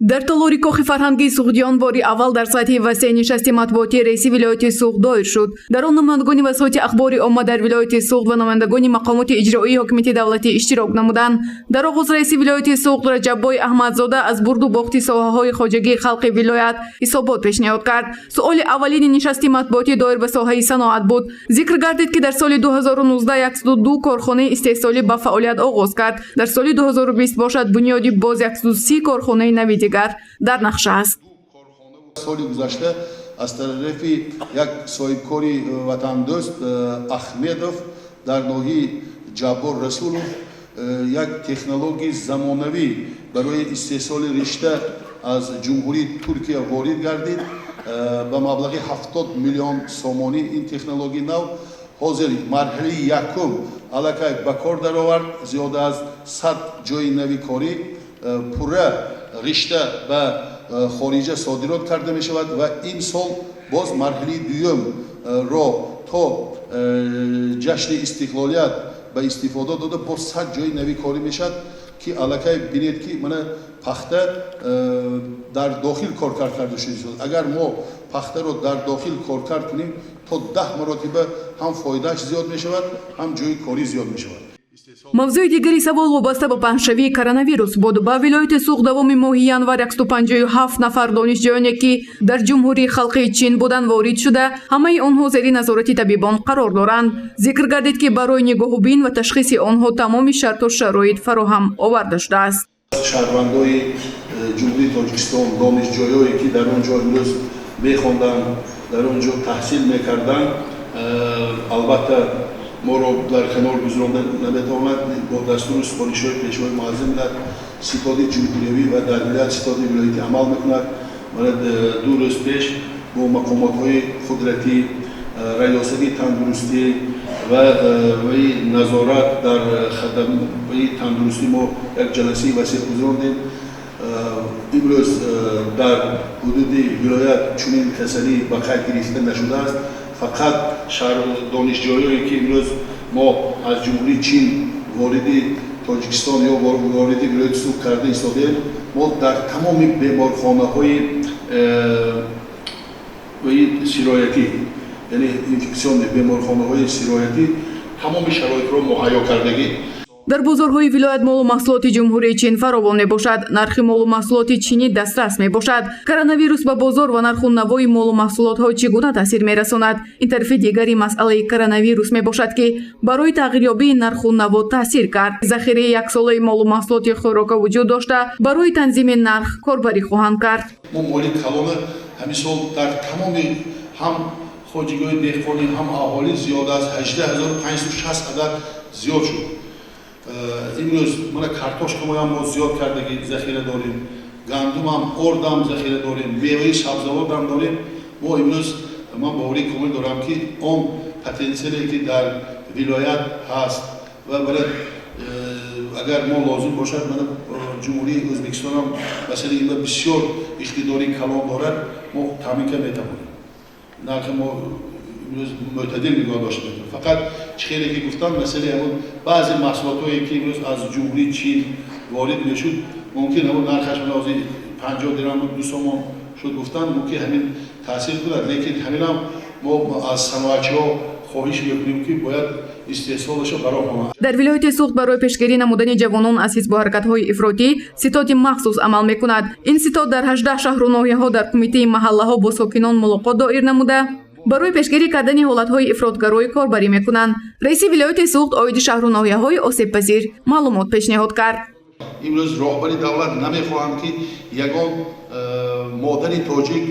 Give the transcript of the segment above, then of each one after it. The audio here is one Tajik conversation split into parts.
дар толори кохи фарҳангии суғдиён бори аввал дар сатҳи васеъ нишасти матбуотии раиси вилояти Суғд доир шуд. Дар он намояндагони васоити ахбори омма дар вилояти Суғд ва намояндагони мақомоти иҷроии ҳокимияти давлатӣ иштирок намуданд. Дар оғоз раиси вилояти Суғд Раҷаббой Аҳмадзода аз бурду бохти соҳаҳои хоҷагии халқи вилоят ҳисобот пешниҳод кард. Суоли аввалини нишасти матбуотӣ доир ба соҳаи саноат буд. Зикр гардид ки дар соли 2019 102 корхонаи истеҳсолӣ ба фаъолият оғоз кард. Дар соли 2020 бошад бунёди боз 130 корхонаи нави дигар дар нақша аст. соли гузашта аз тарафи як соҳибкори ватандӯст Ахмедов дар ноҳияи Ҷаббор Расулов як технологияи замонавӣ барои истеҳсоли ришта аз ҷумҳурии Туркия ворид гардид ба маблағи 70 миллион сомонӣ. ин технологияи нав ҳозир марҳилаи якум аллакай ба кор даровард. зиёда аз 100 ҷойи нави корӣ пурра ришта ба хориҷа содирот карда мешавад ва ин сол боз марҳилаи дуюмро то ҷашни истиқлолият ба истифода дода бо 100 ҷойи нави корӣ мешавад ки аллакай бинед ки мана пахта дар дохил коркард карда шуда. агар мо пахтаро дар дохил коркард кунем то 10 маротиба ҳам фоидааш зиёд мешавад, ҳам ҷойи корӣ зиёд мешавад. мавзӯи дигари савол вобаста ба паҳншавии коронавирус буд. Ба вилояти Суғд давоми моҳи январ 157 нафар донишҷӯёне ки дар Ҷумҳурии халқии Чин буданд ворид шуда, ҳамаи онҳо зери назорати табибон қарор доранд. Зикр гардид ки барои нигоҳубин ва ташхиси онҳо тамоми шарту шароит фароҳам оварда шудааст. шаҳрвандои ҷумҳурии Тоҷикистон, донишҷӯёе ки дар он ҷо имрӯз мехонданд, дар он ҷо таҳсил мекарданд, албатта моро дар канор гузаронда наметавонад. бо дастури супоришҳои пешвои муаззим миллат ситоди ҷумҳуриявӣ ва дар вилоят ситоди вилоятӣ амал мекунад. мана 2 рӯз пеш бо мақомотҳои қудратӣ, раёсати тандурустӣ ва назорат дар хадамаи тандурустӣ мо як ҷаласаи васеъ гузарондем. имрӯз дар ҳудуди вилоят чунин касалӣ ба қайд гирифта нашудааст. фақат донишҷӯёе ки имрӯз мо аз ҷумҳурии Чин вориди Тоҷикистон ё вориди вилояти Суғд карда истодем, мо дар тамоми беморхонаҳои сироятӣ, яъне инфексионни беморхонаҳои сироятӣ тамоми шароитро муҳайё кардагӣ. дар бозорҳои вилоят молу маҳсулоти ҷумҳурии Чин фаровон мебошад. нархи молу маҳсулоти чинӣ дастрас мебошад. коронавирус ба бозор ва нарху навои молу маҳсулотҳо чӣ гуна таъсир мерасонад? ин тарафи дигари масъалаи коронавирус мебошад ки барои тағйирёбии нарху наво таъсир кард. захираи яксолаи молу маҳсулоти хӯрока вуҷуд дошта барои танзими нарх корбарӣ хоҳанд кард. мо моли калона ҳамин сол дар тамоми ҳам хоҷигоҳи деҳқонӣ ҳам аҳолӣ зиёда аз 18560 адад зиёд шуд. имрӯз мана картошкамоям мо зиёд кардаги захира дорем, гандумам, ордам захира дорем, меваи сабзавотам дорем. мо имрӯз ман боварӣ комил дорам ки он потенсиале ки дар вилоят ҳаст ва барои агар мо лозим бошад мана ҷумҳурии O'zbekistonам масалан ин бисёр иқтидори калон дорад, мо таъмин карда метавонем. нархи мо имрӯз мӯътадил нигоҳ дошта метавонем. фақат чихеле ки гуфтам масалаи ҳамон баъзе маҳсулотҳое ки имрӯз аз ҷумҳурии Чин ворид мешуд, мумкин ҳамон нархаш ҳози 50 дирҳам 2 сомон шуд гуфтан, мумкин ҳамин таъсир кунад. лекин ҳаминам мо аз саноатчиҳо хоҳиш мекунем ки бояд истеҳсолашо бароҳонад. дар вилояти Суғд барои пешгирии намудани ҷавонон аз ҳизбу ҳаракатҳои ифротӣ ситоди махсус амал мекунад. ин ситод дар 18 шаҳру ноҳияҳо дар кумитаи маҳаллаҳо бо сокинон мулоқот доир намуда барои пешгирӣ кардани ҳолатҳои ифротгароӣ корбарӣ мекунанд. раиси вилояти Суғд оиди шаҳру ноҳияҳои осебпазир маълумот пешниҳод кард. имрӯз роҳбари давлат намехоҳанд ки ягон модари тоҷик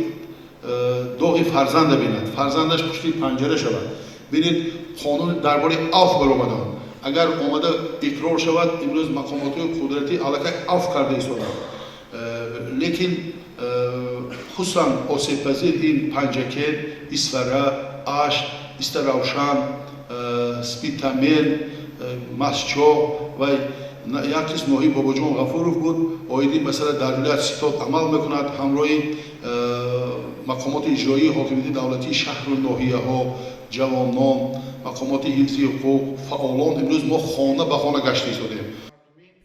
доғи фарзанда бинад, фарзандаш пушти панҷара шавад. бинед қонуни дар бораи аф баромаданд. агар омада иқрор шавад, имрӯз мақомотҳои қудратӣ аллакай аф карда истоданд. лекин хусусан осебпазир ин панҷакел, исфара, аш, иста равшан, спитамел, масчо ва як қисм ноҳии бобоҷон ғафуров буд. оиди масъала дар вилоят ситод амал мекунад. ҳамроҳи мақомоти иҷроии ҳокимияти давлатии шаҳру ноҳияҳо, ҷавонон, мақомоти ҳифзи ҳуқуқ, фаъолон имрӯз мо хона ба хона гашта истодем.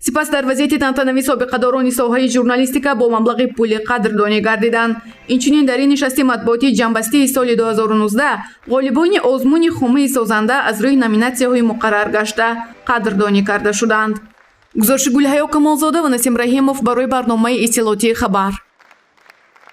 сипас дар вазъияти тантанавӣ собиқадорони соҳаи журналистика бо маблағи пули қадрдонӣ гардиданд. Инчунин дар ин нишасти матбуотии ҷанбастии соли 2019 ғолибони озмуни хумаи созанда аз рӯи номинатсияҳои муқаррар гашта қадрдонӣ карда шуданд. гузориши Гулҳаё Камолзода ва Насим Раҳимов барои барномаи иттилоъотии Хабар.